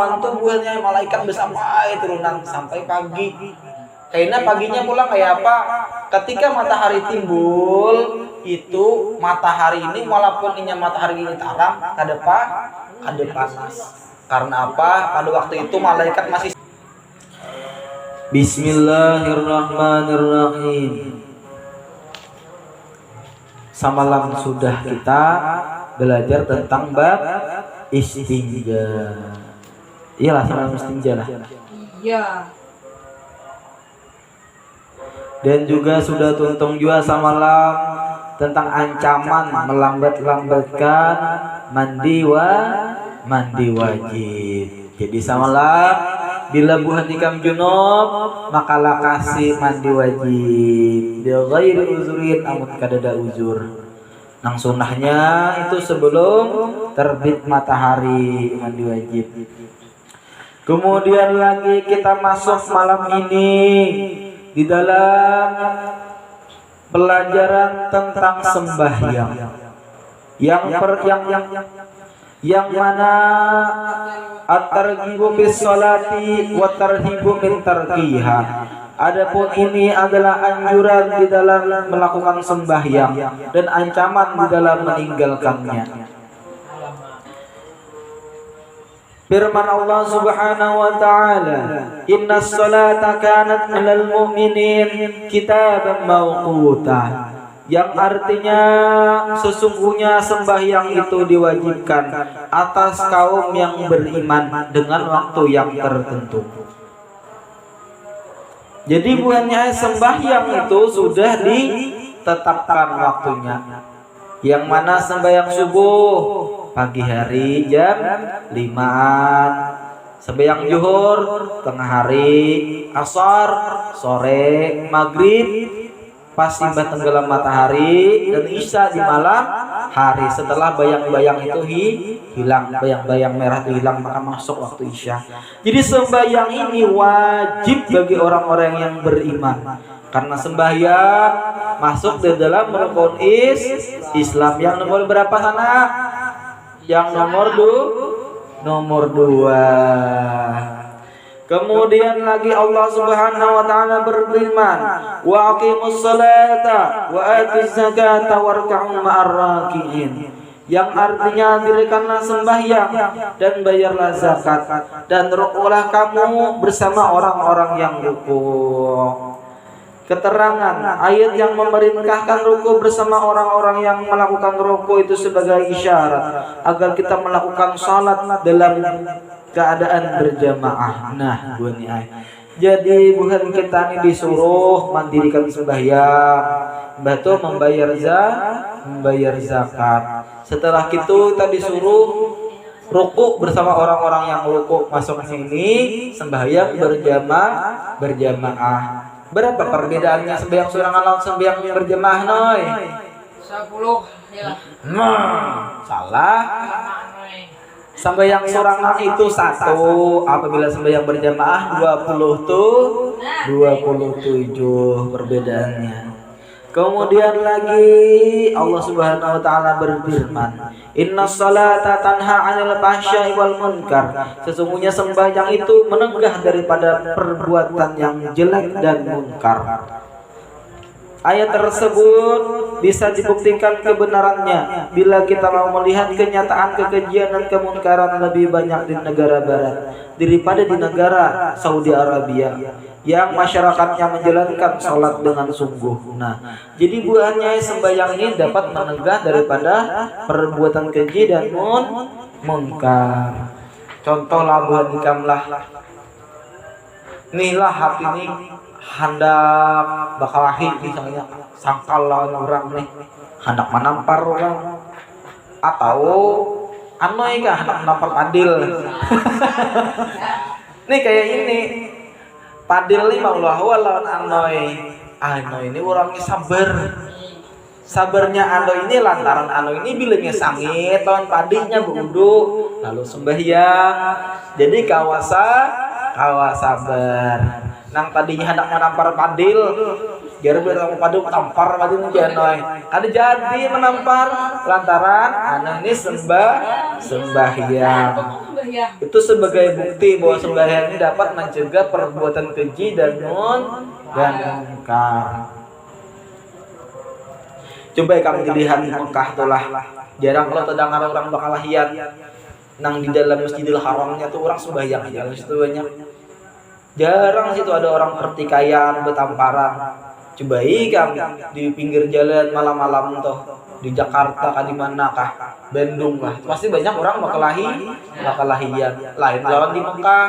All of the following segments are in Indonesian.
mantu buahnya malaikat sampai turunan sampai pagi. Karena paginya pulang kayak apa? Ketika matahari timbul, itu matahari ini walaupun ini matahari ini terang, kada panas. Karena apa? Pada waktu itu malaikat masih. Bismillahirrahmanirrahim. Semalam sudah kita belajar tentang bab istinja. Iyalah, semalam istinja lah. Iya. Dan juga sudah tuntung juga semalam tentang ancaman melambat-lambatkan mandi wajib. Jadi semalam bila buhan ikam junub makalah kasih mandi wajib. Bila ghairi uzurin amun kadada uzur. Nang sunnahnya itu sebelum terbit matahari mandi wajib. Kemudian lagi kita masuk malam ini di dalam pelajaran tentang sembahyang yang mana at-targhibu bis sholati wa tarhibu min tarkiha. Adapun ini adalah anjuran di dalam melakukan sembahyang dan ancaman di dalam meninggalkannya. Firman Allah Subhanahu wa taala, "Innas salata kanat 'alal mu'minin kitaban mawquta." Yang artinya sesungguhnya sembahyang itu diwajibkan atas kaum yang beriman dengan waktu yang tertentu. Jadi bukannya sembahyang itu sudah ditetapkan waktunya. Yang mana sembahyang subuh pagi hari jam 5-an, sembahyang zuhur tengah hari, asar sore, maghrib pas imbas tenggelam matahari, dan isya di malam hari setelah bayang-bayang itu hilang, bayang-bayang merah itu hilang, maka masuk waktu isya. Jadi sembahyang ini wajib bagi orang-orang yang beriman. Karena sembahyang masuk di dalam rukun Islam. Yang nomor berapa sana? Yang nomor 2. Kemudian lagi Allah Subhanahu wa taala berfirman, "Wa aqimus salata wa atuz zakata warka'u ma'ar raki'in." Yang artinya dirikanlah sembahyang dan bayarlah zakat dan rukulah kamu bersama orang-orang yang rukuk. Keterangan ayat yang memerintahkan ruku bersama orang-orang yang melakukan ruku itu sebagai isyarat agar kita melakukan salat dalam keadaan berjamaah. Nah, bunyi ayat. Jadi bukan kita ini disuruh mandirikan sembahyang, batu membayar zakat. Setelah itu kita disuruh ruku bersama orang-orang yang ruku. Masuk sini sembahyang berjamaah. Berapa perbedaannya sembahyang sorangan lawan sembahyang berjamaah noy? 10 ya. Salah. Sembahyang sorangan itu 1, apabila sembahyang berjamaah 27 perbedaannya. Kemudian lagi Allah Subhanahu wa taala berfirman, "Innas salata tanha 'anil fahsya'i wal munkar." Sesungguhnya sembahyang itu menegah daripada perbuatan yang jelek dan munkar. Ayat tersebut bisa dibuktikan kebenarannya bila kita mau melihat kenyataan kekejian dan kemunkaran lebih banyak di negara barat daripada di negara Saudi Arabia yang masyarakatnya menjalankan sholat dengan sungguh. Nah, jadi buahnya sembahyang ini dapat menegah daripada perbuatan keji dan munkar. Contoh labuhan ikamlah. Inilah hati ini hendak bakal lahir misalnya sangkal lawan orang nih, hendak menampar orang atau anoy kah hendak menampar padil. Nih kayak ini. Padil ini Allah lawan Anoy. Anoy ini orangnya sabar. Sabarnya Anoy ini lantaran Anoy ini bilangnya sangit lawan padinya berwudu lalu sembahyang. Jadi kawa sabar. nang tadinya hendak menampar padil, biar bilang padil tampar padil jenoy. Ada jadi menampar lantaran anak ini sembahyang. Itu sebagai bukti bahwa sembahyang ini dapat mencegah perbuatan keji dan munkar. Coba kami dilihat di Mekah itulah, jarang kalau terdengar orang bakal hiat nang di dalam Masjidil Haramnya tuh orang sembahyang aja situ banyak. Jarang situ ada orang pertikaian bertamparan. Coba kami di pinggir jalan malam-malam tuh di Jakarta kah di mana kah, Bandung lah, pasti banyak orang bakal lahian. Lain jalan di Mekah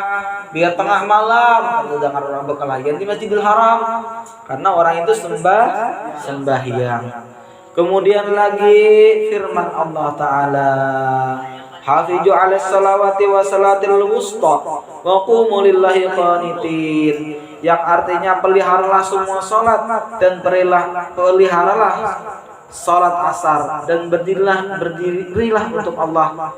biar tengah malam kalau dengar orang bakal lahian di Masjidil Haram karena orang itu sembahyang. Kemudian lagi firman Allah Ta'ala, hafizu 'alas salawati wa salatil wusta wa qumu lillahi qanitin, yang artinya peliharalah semua salat dan peliharalah salat asar dan berdirilah untuk Allah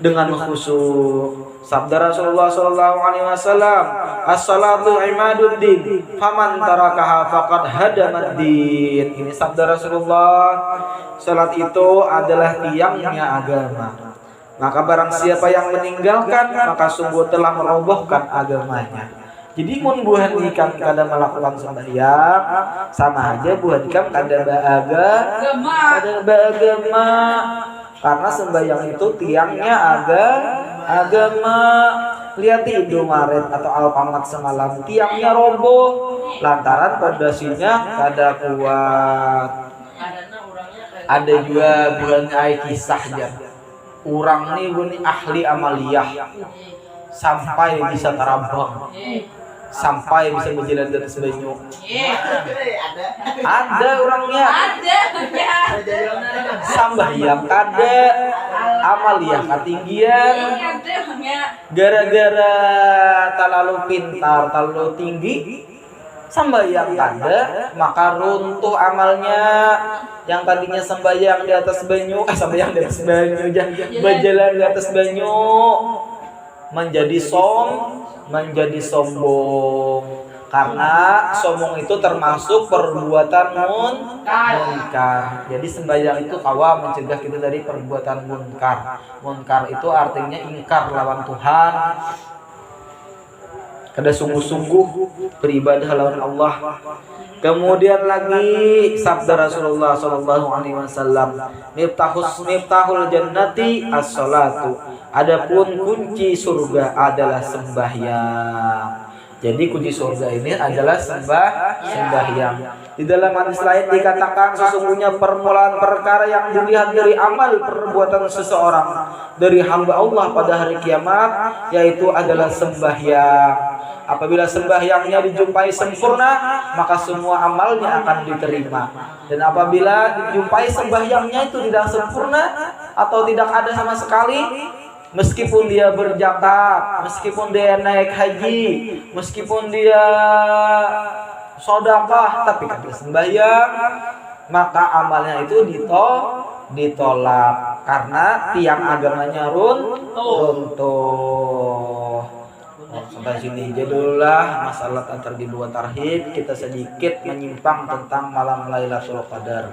dengan khusyuk. Sabda Rasulullah sallallahu alaihi wasallam, as-salatu imaduddin, faman tarakaha faqad hadamaddin. Ini sabda Rasulullah, salat itu adalah tiangnya agama. Maka barang siapa yang meninggalkan, maka sungguh telah merobohkan agamanya. Jadi mun buhan ikam kada melakukan sembahyang sama aja buhan ikam kada beragama. Karena sembahyang itu tiangnya agama. Lihat di Indomaret atau Alfamart semalam, tiangnya roboh lantaran pondasinya kada kuat. Ada juga bulan kisahnya. Orang nih ahli amaliyah sampai bisa terabang, sampai bisa berjalan di atas banyu. Ada orangnya. Sambahyang kada, amaliyah ketinggian. Gara-gara terlalu pintar, terlalu tinggi, sambahyang kada, maka runtuh amalnya. Yang tadinya sembahyang di atas banyu, berjalan di atas banyu, menjadi sombong. Karena sombong itu termasuk perbuatan munkar. Jadi sembahyang itu kawa mencegah kita dari perbuatan munkar. Munkar itu artinya ingkar lawan Tuhan. Kada sungguh-sungguh beribadah lawan Allah. Kemudian lagi sabda Rasulullah sallallahu alaihi wasallam, miftahul jannati as-salatu. Adapun kunci surga adalah sembahyang. Jadi kunci surga ini adalah sembahyang. Di dalam hadis lain dikatakan sesungguhnya permulaan perkara yang dilihat dari amal perbuatan seseorang dari hamba Allah pada hari kiamat yaitu adalah sembahyang. Apabila sembahyangnya dijumpai sempurna, maka semua amalnya akan diterima. Dan apabila dijumpai sembahyangnya itu tidak sempurna atau tidak ada sama sekali, meskipun dia berzakat, meskipun dia naik haji, meskipun dia sedekah, tapi kalau sembahyang, maka amalnya itu ditolak karena tiang agamanya runtuh. Sampai sini jadilah masalah targhib wa tarhib. Kita sedikit menyimpang tentang malam Lailatul Qadar.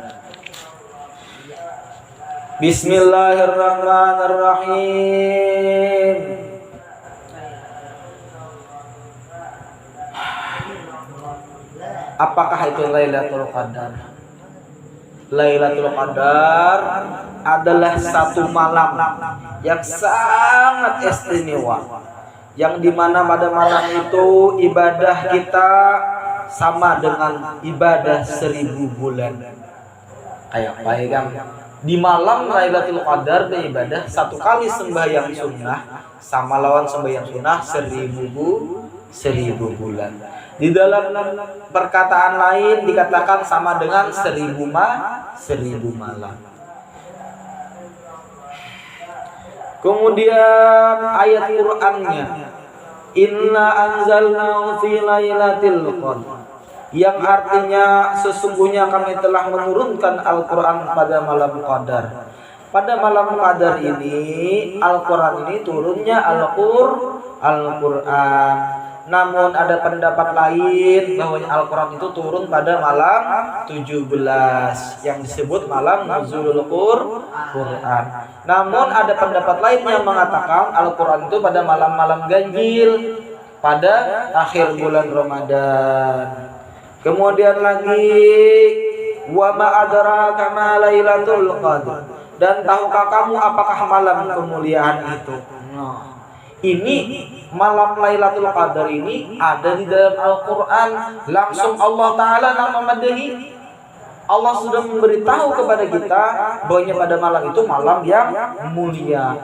Bismillahirrahmanirrahim. Apakah itu Lailatul Qadar? Lailatul Qadar adalah satu malam yang sangat istimewa, yang dimana pada malam itu ibadah kita sama dengan ibadah 1000 bulan. Kayak baik kan? Di malam Lailatul Qadar beribadah satu kali sembahyang sunnah sama lawan sembahyang sunnah 1000 bulan. Di dalam perkataan lain dikatakan sama dengan 1000 malam. Kemudian ayat Qur'annya, inna anzalnahu fi lailatul qadar, yang artinya sesungguhnya kami telah menurunkan Al-Quran pada malam Qadar. pada malam qadar ini Al-Quran ini turunnya Al-Quran. Namun ada pendapat lain bahwa Al-Quran itu turun pada malam 17 yang disebut malam Nuzulul Quran. Namun ada pendapat lain yang mengatakan Al-Quran itu pada malam-malam ganjil pada akhir bulan Ramadan. Kemudian lagi wa ma adraka ma lailatul qadar. Dan tahukah kamu apakah malam kemuliaan itu? Nah, ini malam Lailatul Qadar ini ada di dalam Al-Quran. Langsung Allah Ta'ala memadahi. Allah sudah memberitahu kepada kita bahwa pada malam itu malam yang mulia.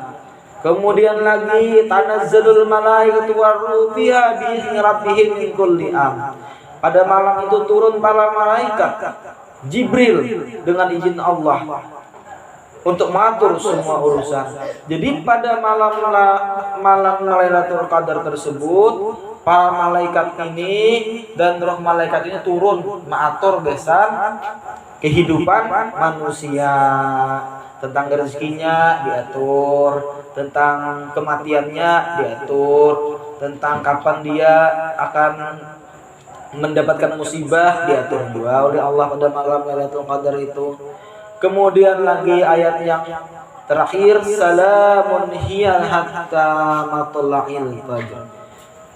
Kemudian lagi tanazzalul malaikatu waruh fiha bi'izni rabbihim min kulli amr. Pada malam itu turun para malaikat Jibril dengan izin Allah untuk mengatur semua urusan. Jadi pada malam Lailatul Qadar tersebut para malaikat ini dan roh malaikat ini turun mengatur besan kehidupan manusia, tentang rezekinya diatur, tentang kematiannya diatur, tentang kapan dia akan mendapatkan musibah diatur juga oleh Allah pada malam Lailatul Qadar itu. Kemudian lagi ayat yang terakhir, salamun hiya hatta matla'il fajr.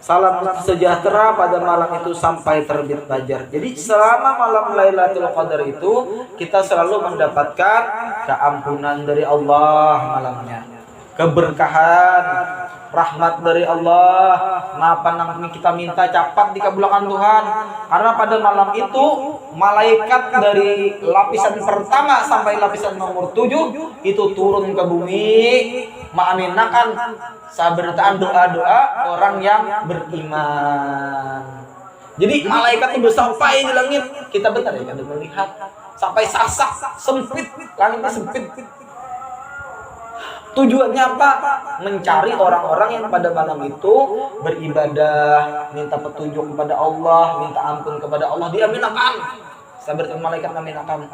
Salam sejahtera pada malam itu sampai terbit fajar. Jadi selama malam Lailatul Qadar itu kita selalu mendapatkan keampunan dari Allah malamnya, keberkahan, rahmat dari Allah. Napa nang kita minta cepat dikabulkan Tuhan. Karena pada malam itu malaikat dari lapisan pertama sampai lapisan nomor 7 itu turun ke bumi mengaminakan sabarataan doa-doa orang yang beriman. Jadi malaikat itu sampai di langit, kita bentar ya kada melihat, sampai sasak sempit, langitnya sempit. Tujuannya apa? Mencari orang-orang yang pada malam itu beribadah, minta petunjuk kepada Allah, minta ampun kepada Allah, diaminakan. Sabar malaikat aminakan.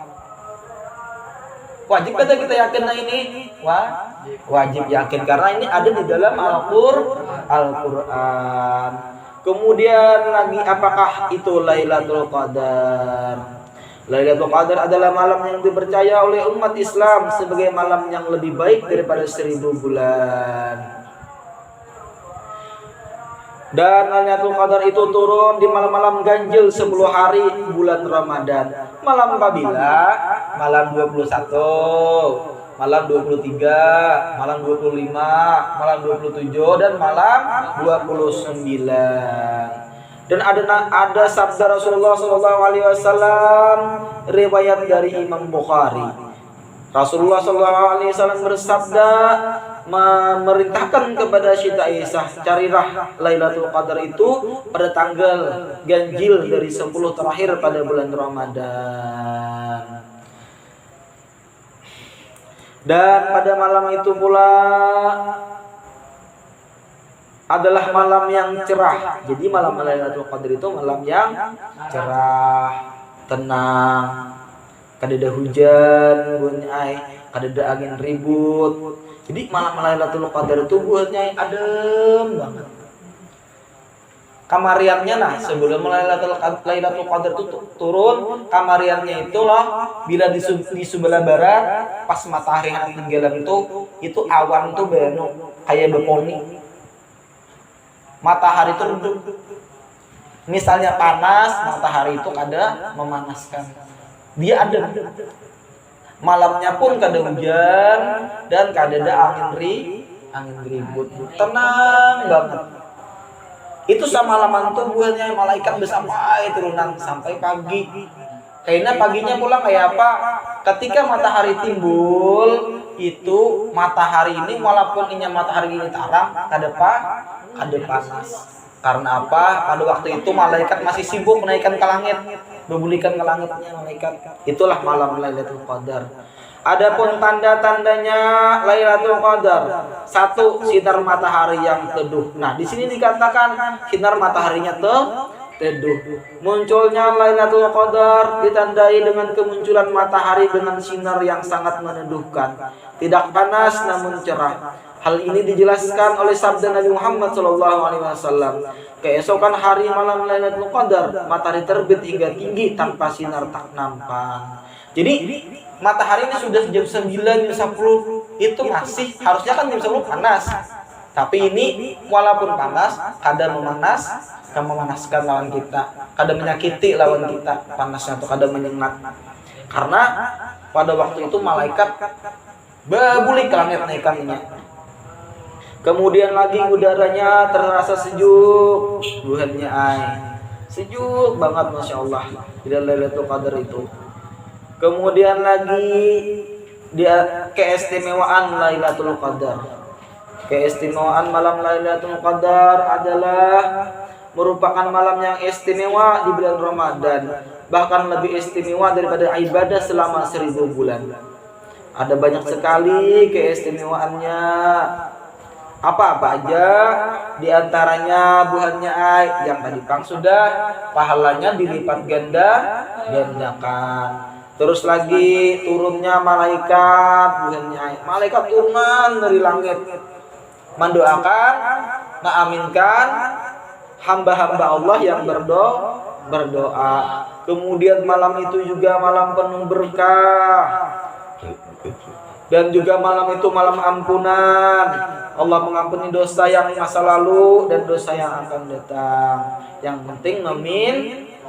Wajib kada kita yakin ini? Wajib yakin karena ini ada di dalam Al-Quran. Kemudian lagi apakah itu Lailatul Qadar? Lailatul Qadar adalah malam yang dipercaya oleh umat Islam sebagai malam yang lebih baik daripada 1000 bulan. Dan Lailatul Qadar itu turun di malam-malam ganjil 10 hari bulan Ramadan. Malam kabila, malam 21, malam 23, malam 25, malam 27 dan malam 29. Dan ada sabda Rasulullah SAW riwayat dari Imam Bukhari. Rasulullah SAW bersabda, memerintahkan kepada Siti Aisyah, carilah Lailatul Qadar itu pada tanggal ganjil dari 10 terakhir pada bulan Ramadan. Dan pada malam itu pula adalah malam yang cerah. Jadi malam Lailatul Qadar itu malam yang cerah, tenang, kadada hujan, kadada angin ribut. Jadi malam Lailatul Qadar itu buatnya adem banget. Kamariannya sebelum Lailatul Qadar itu turun, kamariannya itulah bila di sebelah barat pas matahari hendak tenggelam itu awan tuh beno kayak beponi. Matahari itu redup. Misalnya panas, matahari itu kada memanaskan. Dia adem. Malamnya pun kada hujan dan kada ada angin ribut. Tenang banget. Itu sama malaman tuh buahnya malaikat sampai turunan sampai pagi. Karena paginya pulang kayak apa? Ketika matahari timbul, itu matahari ini walaupun ini matahari ini terang, kada panas. Karena apa? Pada waktu itu malaikat masih sibuk menaikkan ke langit, membulikan ke langitnya malaikat. Itulah malam Lailatul Qadar. Adapun tanda-tandanya Lailatul Qadar, 1, sinar matahari yang teduh. Nah, di sini dikatakan sinar mataharinya teduh. Munculnya Lailatul Qadar ditandai dengan kemunculan matahari dengan sinar yang sangat meneduhkan, tidak panas namun cerah. Hal ini dijelaskan oleh sabda Nabi Muhammad SAW. Keesokan hari malam Lailatul Qadar, matahari terbit hingga tinggi tanpa sinar tak nampak. Jadi matahari ini sudah jam 9, jam 10 itu masih harusnya kan jam 10 panas. Tapi ini walaupun panas, kadang memanas, kadang memanaskan lawan kita, kadang menyakiti lawan kita panasnya atau kadang menyengat. Karena pada waktu itu malaikat berbulik ke langit naikannya. Kemudian lagi udaranya terasa sejuk, buhannya sejuk banget, masya Allah di Lailatul Qadar itu. Kemudian lagi dia keistimewaan Lailatul Qadar. Keistimewaan malam Lailatul Qadar adalah merupakan malam yang istimewa di bulan Ramadan, bahkan lebih istimewa daripada ibadah selama 1000 bulan. Ada banyak sekali keistimewaannya. Apa-apa aja di antaranya buhannya yang tadi Kang sudah pahalanya dilipat gandakan. Terus lagi turunnya malaikat, buhannya malaikat turunan dari langit mendoakan, mengaminkan hamba-hamba Allah yang berdoa. Kemudian malam itu juga malam penuh berkah. Dan juga malam itu malam ampunan. Allah mengampuni dosa yang masa lalu dan dosa yang akan datang. Yang penting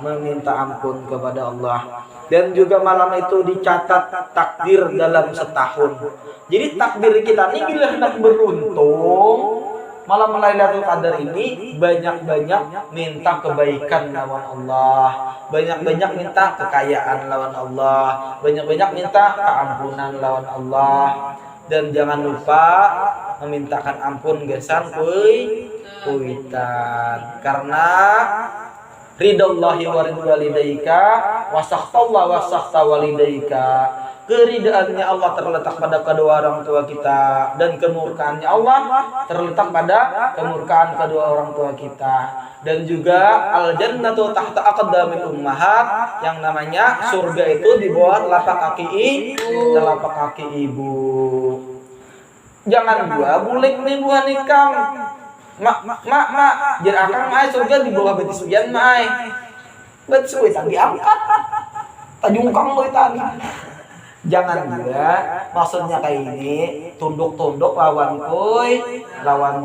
meminta ampun kepada Allah. Dan juga malam itu dicatat takdir dalam setahun. Jadi takdir kita ini bila hendak beruntung, malam Lailatul Qadar ini banyak-banyak minta kebaikan lawan Allah, banyak-banyak minta kekayaan lawan Allah, banyak-banyak minta keampunan lawan Allah. Dan jangan lupa memintakan ampun gesan kuitan, karena ridallahi wa ridwalidaika wa sakhtallah wa sakhta walidaika. Keridaannya Allah terletak pada kedua orang tua kita, dan kemurkaannya Allah terletak pada kemurkaan kedua orang tua kita. Dan juga al-jannatu tahta aqdamil ummahat, yang namanya surga itu di bawah telapak kaki ibu. Jangan gua bulik nih buah nikam. Mak, jadi akang surga di bawah betis ujian mai. Betis ujian diangkat. Tajungkang lo tadi. Jangan juga maksudnya kayak ini, tunduk-tunduk lawan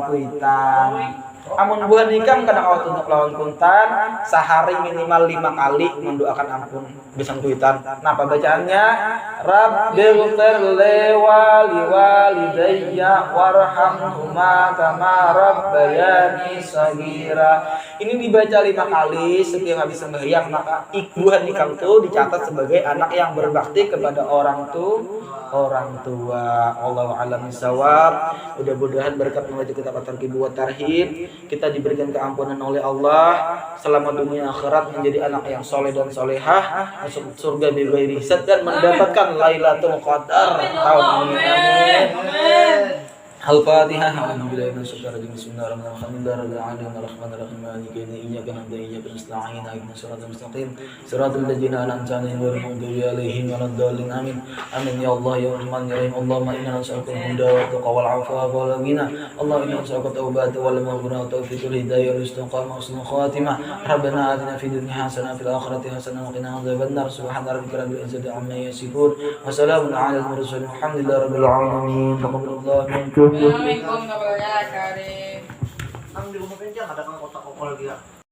kuitan. Amun buah nikam kadang awal tunduk lawan kuntan, sehari minimal 5 kali mendoakan ampun besan kuitan. Napa bacaannya? Rabbil firli walidayya warhamhuma kama rabbayani shaghira. Ini dibaca 5 kali setiap habis sembahyang, maka buah nikam itu dicatat sebagai anak yang berbakti kepada orang tua. Allahu a'lam bishawab. Mudah-mudahan berkat membaca kitab at-targhib wa tarhib kita diberikan keampunan oleh Allah selama dunia akhirat, menjadi anak yang soleh dan solehah, masuk surga bighairi hisab dan mendapatkan Lailatul Qadar tahun ini. Amin. Al-Fatihah. Alhamdulillah bismillahirrahmanirrahim. Alhamdulillahirrahmanirrahim. Maliki yaumiddin. Iyyaka na'budu wa iyyaka nasta'in. Ihdinas siratal mustaqim. Siratal ladzina an'amta 'alaihim ghairil maghdubi 'alaihim waladdallin. Amin. Amin ya Allah ya Rahman ya Rahim. Allahumma inna nas'aluka al-huda wa taqwa wal 'afwa wal ghina. Allahumma inna nas'aluka at-taubata wal maghfirata wa tawfiqal hidayah wal istiqamah wa husnul khatimah. Rabbana atina fid dunya hasanah wa fil akhirati hasanah wa qina adzabannar. Subhana rabbika rabbil izzati amma yasifun wa salamun 'alal mursalin. Alhamdulillahirabbil alamin. Taqabbalallahu minkum. Assalamualaikum warahmatullahi wabarakatuh.